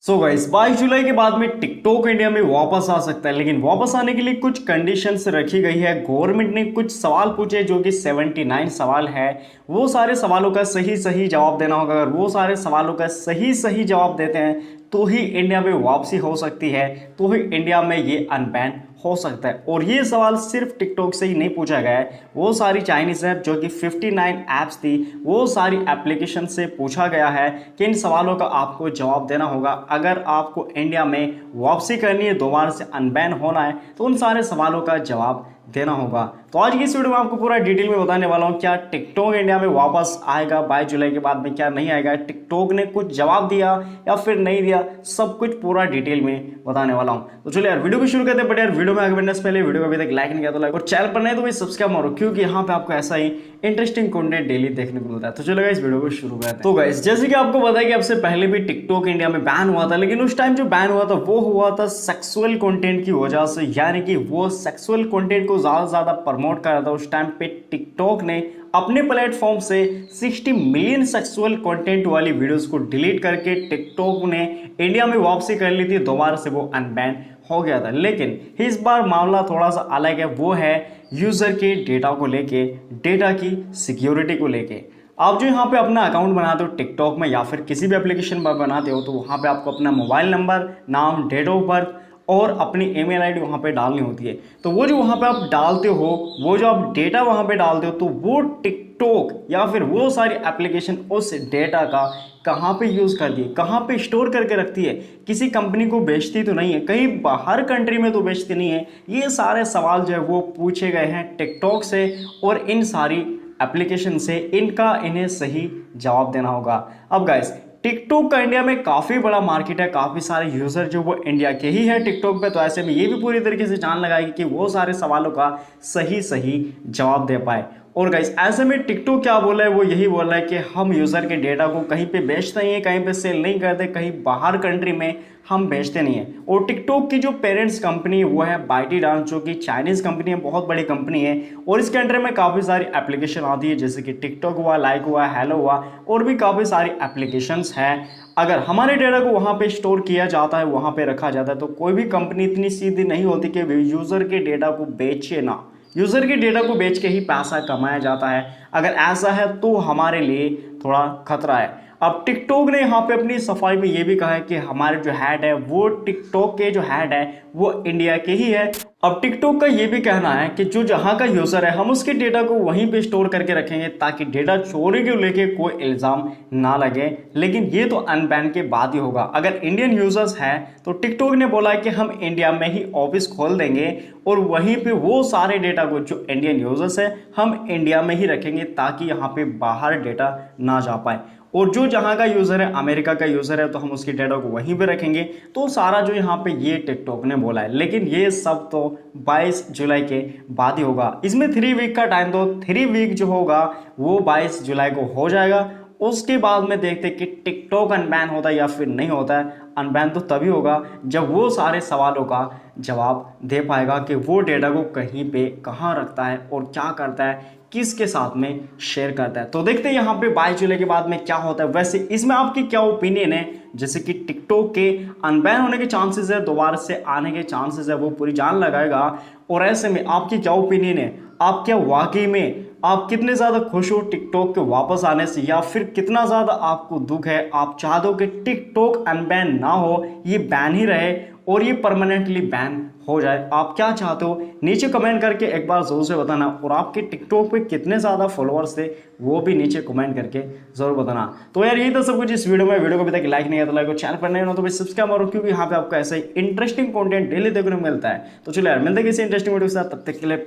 So guys 22 जुलाई के बाद में टिकटॉक इंडिया में वापस आ सकता है, लेकिन वापस आने के लिए कुछ कंडीशंस रखी गई है। गवर्नमेंट ने कुछ सवाल पूछे जो कि 79 सवाल है। वो सारे सवालों का सही सही जवाब देना होगा। अगर वो सारे सवालों का सही सही जवाब देते हैं तो ही इंडिया में वापसी हो सकती है, तो ही इंडिया में ये अनबैन हो सकता है। और ये सवाल सिर्फ टिकटॉक से ही नहीं पूछा गया है, वो सारी चाइनीज ऐप जो कि 59 ऐप्स थी, वो सारी एप्लीकेशन से पूछा गया है कि इन सवालों का आपको जवाब देना होगा। अगर आपको इंडिया में वापसी करनी है, दोबारा से अनबैन होना है, तो उन सारे सवालों का जवाब देना होगा। तो आज की इस वीडियो में आपको पूरा डिटेल में बताने वाला हूं, क्या टिकटॉक इंडिया में वापस आएगा 22 जुलाई के बाद में, क्या नहीं आएगा, टिकटॉक ने कुछ जवाब दिया या फिर नहीं दिया, सब कुछ पूरा डिटेल में बताने वाला हूं। तो चलिए यार वीडियो को शुरू करते हैं। बट यार वीडियो में आगे बढ़ने से पहले वीडियो को अभी तक लाइक नहीं किया तो लाइक, और चैनल पर नहीं तो भाई सब्सक्राइब मारो, क्योंकि यहाँ पे आपको ऐसा ही इंटरेस्टिंग कंटेंट डेली देखने को मिलता है। तो चलो इस वीडियो को शुरू करते हैं। तो गाइस जैसे कि आपको पता है कि आपसे पहले भी टिकटॉक इंडिया में बैन हुआ था, लेकिन उस टाइम जो बैन हुआ था वो हुआ था सेक्सुअल कंटेंट की वजह से, यानी कि वो सेक्सुअल कंटेंट को ज्यादा प्रमोट कर रहा था। उस टाइम पे टिकटॉक ने अपने प्लेटफॉर्म से 60 मिलियन सेक्सुअल कंटेंट वाली वीडियोस को डिलीट करके टिकटॉक ने इंडिया में वापसी कर ली थी, दोबारा से वो अनबैन हो गया था। लेकिन इस बार मामला थोड़ा सा अलग है, वो है यूजर के डेटा को लेके, डेटा की सिक्योरिटी को लेके। आप जो यहाँ पे अपना अकाउंट बनाते हो टिकटॉक में या फिर किसी भी एप्लीकेशन पर बनाते हो, तो वहाँ पे आपको अपना मोबाइल नंबर, नाम, डेट ऑफ बर्थ और अपनी ईमेल आईडी वहाँ पे डालनी होती है। तो वो जो वहाँ पे आप डालते हो, वो जो आप डेटा वहाँ पे डालते हो, तो वो टिकटॉक या फिर वो सारी एप्लीकेशन उस डेटा का कहाँ पे यूज़ करती है, कहाँ पे स्टोर करके रखती है, किसी कंपनी को बेचती तो नहीं है, कहीं बाहर कंट्री में तो बेचती नहीं है। ये सारे सवाल जो है वो पूछे गए हैं टिकटॉक से, और इन सारी एप्लीकेशन से इन्हें सही जवाब देना होगा। अब गाइस टिकटॉक का इंडिया में काफ़ी बड़ा मार्केट है, काफ़ी सारे यूज़र जो वो इंडिया के ही है टिकटॉक पे, तो ऐसे में ये भी पूरी तरीके से जान लगाएगी कि वो सारे सवालों का सही सही जवाब दे पाए। और गाइस ऐसे में टिकटॉक क्या बोला है, वो यही बोल रहा है कि हम यूज़र के डेटा को कहीं पे बेचते नहीं है, कहीं पे सेल नहीं करते, कहीं बाहर कंट्री में हम बेचते नहीं है। और टिकटॉक की जो पेरेंट्स कंपनी है वो है बाइटडांस, जो कि चाइनीज़ कंपनी है, बहुत बड़ी कंपनी है, और इसके अंडर में काफ़ी सारी एप्लीकेशन आती है, जैसे कि टिकटॉक हुआ, लाइक हुआ, हेलो हुआ, और भी काफ़ी सारी एप्लीकेशंस हैं। अगर हमारे डेटा को वहाँ पे स्टोर किया जाता है, वहाँ पे रखा जाता है, तो कोई भी कंपनी इतनी सीधी नहीं होती कि यूज़र के डेटा को बेचे ना, यूज़र के डेटा को बेच के ही पैसा कमाया जाता है। अगर ऐसा है तो हमारे लिए थोड़ा खतरा है। अब टिकटॉक ने यहाँ पे अपनी सफाई में ये भी कहा है कि हमारे जो हेड है, वो टिकटॉक के जो हेड है वो इंडिया के ही है। अब टिकटॉक का ये भी कहना है कि जो जहाँ का यूज़र है, हम उसके डेटा को वहीं पे स्टोर करके रखेंगे ताकि डेटा चोरी को लेके कोई इल्ज़ाम ना लगे। लेकिन ये तो अनबैन के बाद ही होगा। अगर इंडियन यूज़र्स हैं तो टिकटॉक ने बोला है कि हम इंडिया में ही ऑफिस खोल देंगे और वहीं पे वो सारे डेटा को जो इंडियन यूज़र्स है हम इंडिया में ही रखेंगे, ताकि यहाँ पे बाहर डेटा ना जा पाए। और जो जहाँ का यूज़र है, अमेरिका का यूज़र है, तो हम उसके डेटा को वहीं पे रखेंगे। तो सारा जो यहाँ पे ये टिकटॉक ने बोला है, लेकिन ये सब तो 22 जुलाई के बाद ही होगा। इसमें 3 वीक का टाइम दो, 3 वीक जो होगा वो 22 जुलाई को हो जाएगा। उसके बाद में देखते कि टिकटॉक अनबैन होता है या फिर नहीं होता है। अनबैन तो तभी होगा जब वो सारे सवालों का जवाब दे पाएगा कि वो डेटा को कहीं पे कहाँ रखता है और क्या करता है, किसके साथ में शेयर करता है। तो देखते हैं यहाँ पे 22 जुलाई के बाद में क्या होता है। वैसे इसमें आपकी क्या ओपिनियन है, जैसे कि टिकटॉक के अनबैन होने के चांसेस है, दोबारा से आने के चांसेस है, वो पूरी जान लगाएगा। और ऐसे में आपकी क्या ओपिनियन है, आप क्या वाकई में आप कितने ज़्यादा खुश हो टिकटॉक के वापस आने से, या फिर कितना ज़्यादा आपको दुख है, आप चाहते हो कि टिकटॉक अनबैन ना हो, ये बैन ही रहे और ये परमानेंटली बैन हो जाए। आप क्या चाहते हो नीचे कमेंट करके एक बार ज़रूर से बताना। और आपके टिकटॉक पे कितने ज़्यादा फॉलोअर्स थे वो भी नीचे कमेंट करके ज़रूर बताना। तो यार यही था सब कुछ इस वीडियो में। वीडियो को अभी तक लाइक नहीं किया तो लाइक, और चैनल पर नहीं हो तो भाई सब्सक्राइब करो, क्योंकि यहाँ पे आपको ऐसा ही इंटरेस्टिंग कंटेंट डेली देखने को मिलता है। तो चलो यार मिलते हैं किसी इंटरेस्टिंग वीडियो के साथ, तब तक के लिए